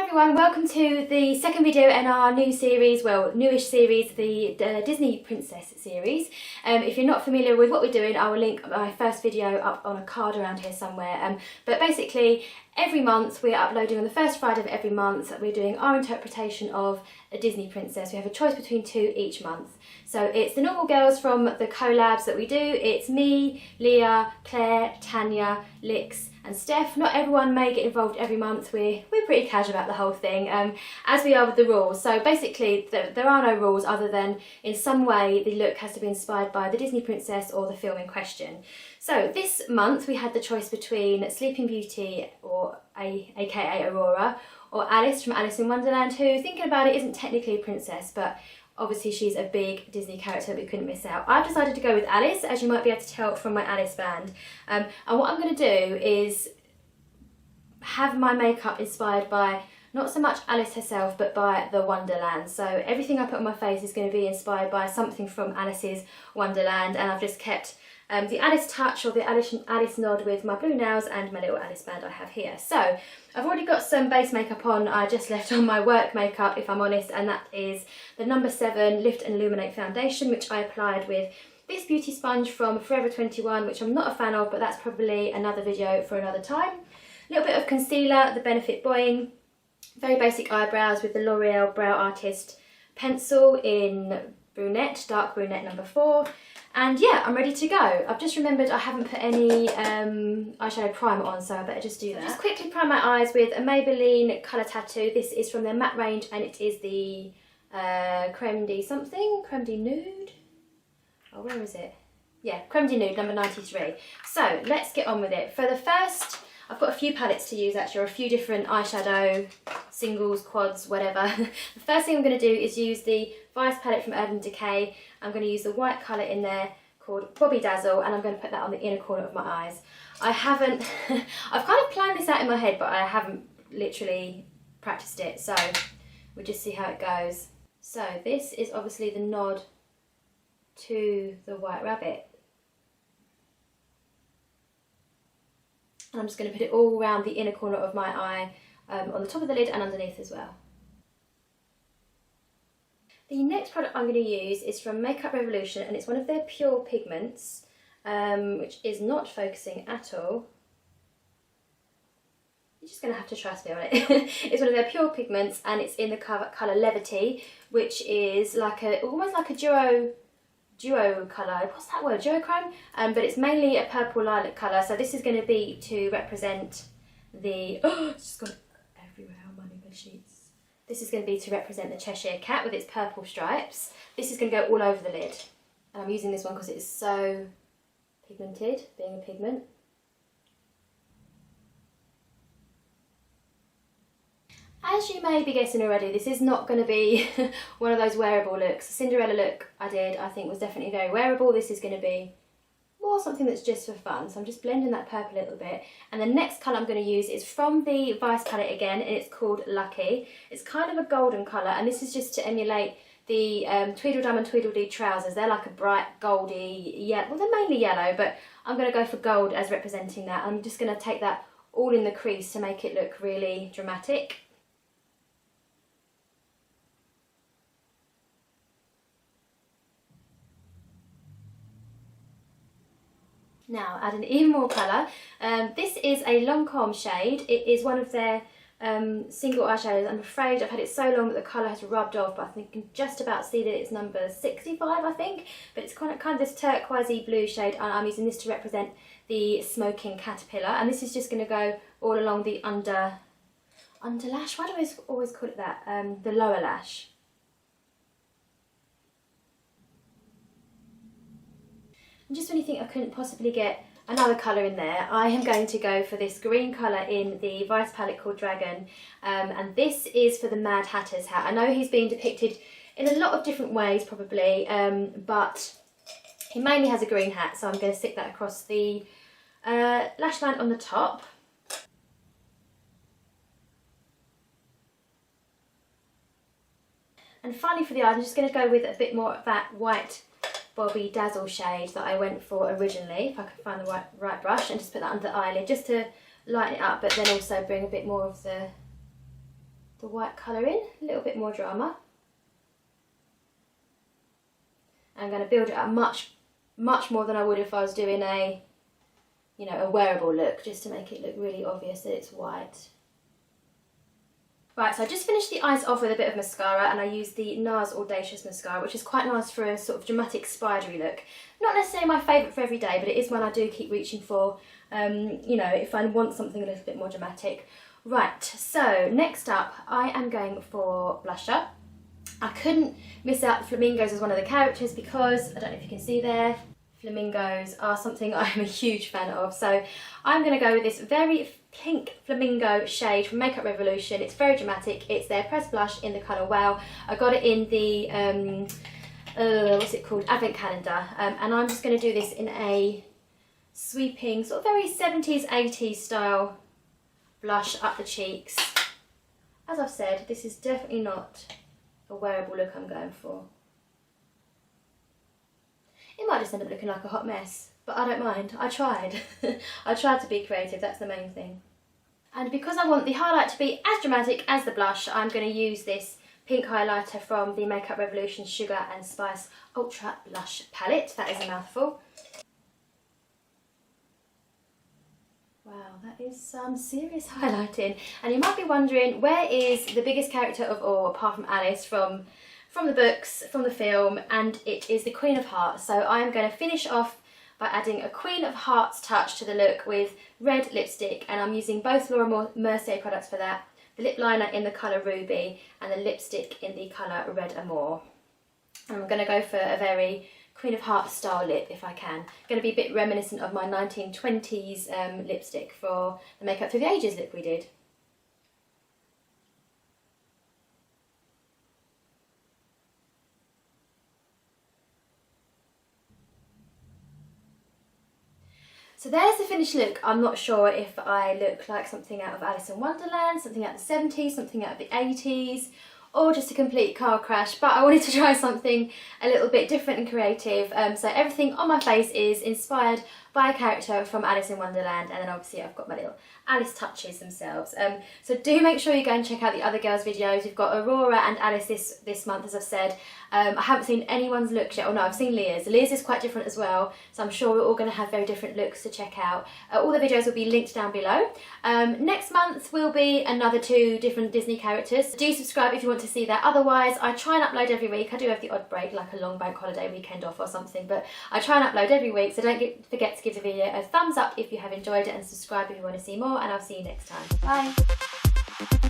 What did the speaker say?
everyone, welcome to the second video in our new series, well, newish series, the Disney Princess series. If you're not familiar with what we're doing, I will link my first video up on a card around here somewhere. But basically, every month we're uploading on the first Friday of every month. We're doing our interpretation of a Disney princess. We have a choice between two each month. So it's the normal girls from the collabs that we do. It's me, Leah, Clare, Tania, Lix and Steph. Not everyone may get involved every month. We're pretty casual about the whole thing, as we are with the rules. So basically there are no rules other than in some way the look has to be inspired by the Disney princess or the film in question. So this month we had the choice between Sleeping Beauty, or aka Aurora, or Alice from Alice in Wonderland, who, thinking about it, isn't technically a princess, but obviously she's a big Disney character that we couldn't miss out. I've decided to go with Alice, as you might be able to tell from my Alice band. And what I'm going to do is have my makeup inspired by not so much Alice herself, but by the Wonderland. So everything I put on my face is going to be inspired by something from Alice's Wonderland, and I've just kept the Alice touch, or the Alice nod, with my blue nails and my little Alice band I have here. So I've already got some base makeup on. I just left on my work makeup, if I'm honest, and that is the number 7 Lift and Illuminate foundation, which I applied with this beauty sponge from Forever 21, which I'm not a fan of, but that's probably another video for another time. A little bit of concealer, the Benefit Boying. Very basic eyebrows with the L'Oreal Brow Artist pencil in brunette, dark brunette number 4. And yeah, I'm ready to go. I've just remembered I haven't put any eyeshadow primer on, so I better just do that. Just quickly prime my eyes with a Maybelline Colour Tattoo. This is from their matte range, and it is the Creme de something? Creme de Nude? Oh, where is it? Yeah, Creme de Nude, number 93. So let's get on with it. For the first, I've got a few palettes to use actually, or a few different eyeshadow, singles, quads, whatever. The first thing I'm going to do is use the Vice palette from Urban Decay. I'm going to use the white colour in there called Bobby Dazzle, and I'm going to put that on the inner corner of my eyes. I haven't, I've kind of planned this out in my head, but I haven't literally practiced it, so we'll just see how it goes. So this is obviously the nod to the White Rabbit. And I'm just going to put it all around the inner corner of my eye, on the top of the lid and underneath as well. The next product I'm going to use is from Makeup Revolution, and it's one of their pure pigments, which is not focusing at all. You're just going to have to trust me on it. It's one of their pure pigments, and it's in the colour Levity, which is like almost like a duo colour. What's that word? Duochrome? But it's mainly a purple lilac colour. So this is going to be to represent the... Oh, it's just gone everywhere on my new bed sheets. This is going to be to represent the Cheshire Cat with its purple stripes. This is going to go all over the lid. And I'm using this one because it is so pigmented, being a pigment. As you may be guessing already, this is not going to be one of those wearable looks. The Cinderella look I think was definitely very wearable. This is going to be more something that's just for fun. So I'm just blending that purple a little bit. And the next colour I'm going to use is from the Vice palette again, and it's called Lucky. It's kind of a golden colour, and this is just to emulate the Tweedledum and Tweedledee trousers. They're like a bright goldy yellow. Well, they're mainly yellow, but I'm going to go for gold as representing that. I'm just going to take that all in the crease to make it look really dramatic. Now add an even more colour. This is a Lancome shade. It is one of their single eyeshadows. I'm afraid I've had it so long that the colour has rubbed off, but I think you can just about see that it's number 65, I think. But it's kind of this turquoisey blue shade, and I'm using this to represent the Smoking Caterpillar. And this is just going to go all along the underlash. Why do I always call it that? The lower lash. And just when you think I couldn't possibly get another colour in there, I am going to go for this green colour in the Vice palette called Dragon. And this is for the Mad Hatter's hat. I know he's been depicted in a lot of different ways probably, but he mainly has a green hat, so I'm going to stick that across the lash line on the top. And finally for the eyes, I'm just going to go with a bit more of that white Bobby Dazzle shade that I went for originally, if I can find the right brush, and just put that under the eyelid just to lighten it up, but then also bring a bit more of the the white colour in, a little bit more drama. I'm going to build it up much more than I would if I was doing a, you know, a wearable look, just to make it look really obvious that it's white. Right, so I just finished the eyes off with a bit of mascara, and I used the NARS Audacious mascara, which is quite nice for a sort of dramatic spidery look. Not necessarily my favourite for every day, but it is one I do keep reaching for, you know, if I want something a little bit more dramatic. Right, so next up I am going for blusher. I couldn't miss out the flamingos as one of the characters because, I don't know if you can see there, flamingos are something I'm a huge fan of. So I'm going to go with this very pink flamingo shade from Makeup Revolution. It's very dramatic. It's their pressed blush in the colour Wow. I got it in the, what's it called, Advent Calendar. And I'm just going to do this in a sweeping, sort of very 70s, 80s style blush up the cheeks. As I've said, this is definitely not a wearable look I'm going for. It might just end up looking like a hot mess, but I don't mind. I tried. I tried to be creative, that's the main thing. And because I want the highlight to be as dramatic as the blush, I'm going to use this pink highlighter from the Makeup Revolution Sugar and Spice Ultra Blush Palette. That is a mouthful. Wow, that is some serious highlighting. And you might be wondering, where is the biggest character of all, apart from Alice, from the books, from the film, and it is the Queen of Hearts. So I am going to finish off by adding a Queen of Hearts touch to the look with red lipstick, and I'm using both Laura Mercier products for that. The lip liner in the colour Ruby and the lipstick in the colour Red Amour. And I'm going to go for a very Queen of Hearts style lip if I can. Going to be a bit reminiscent of my 1920s lipstick for the Makeup Through the Ages look we did. So there's the finished look. I'm not sure if I look like something out of Alice in Wonderland, something out of the 70s, something out of the 80s, or just a complete car crash, but I wanted to try something a little bit different and creative. So everything on my face is inspired by a character from Alice in Wonderland, and then obviously I've got my little Alice touches themselves. So do make sure you go and check out the other girls' videos. We've got Aurora and Alice this month, as I've said. I haven't seen anyone's looks yet. Oh no, I've seen Leah's. Leah's is quite different as well, so I'm sure we're all going to have very different looks to check out. All the videos will be linked down below. Next month will be another 2 different Disney characters. Do subscribe if you want to see that. Otherwise, I try and upload every week. I do have the odd break, like a long bank holiday weekend off or something, but I try and upload every week, so don't forget to give the video a thumbs up if you have enjoyed it, and subscribe if you want to see more, and I'll see you next time. Bye!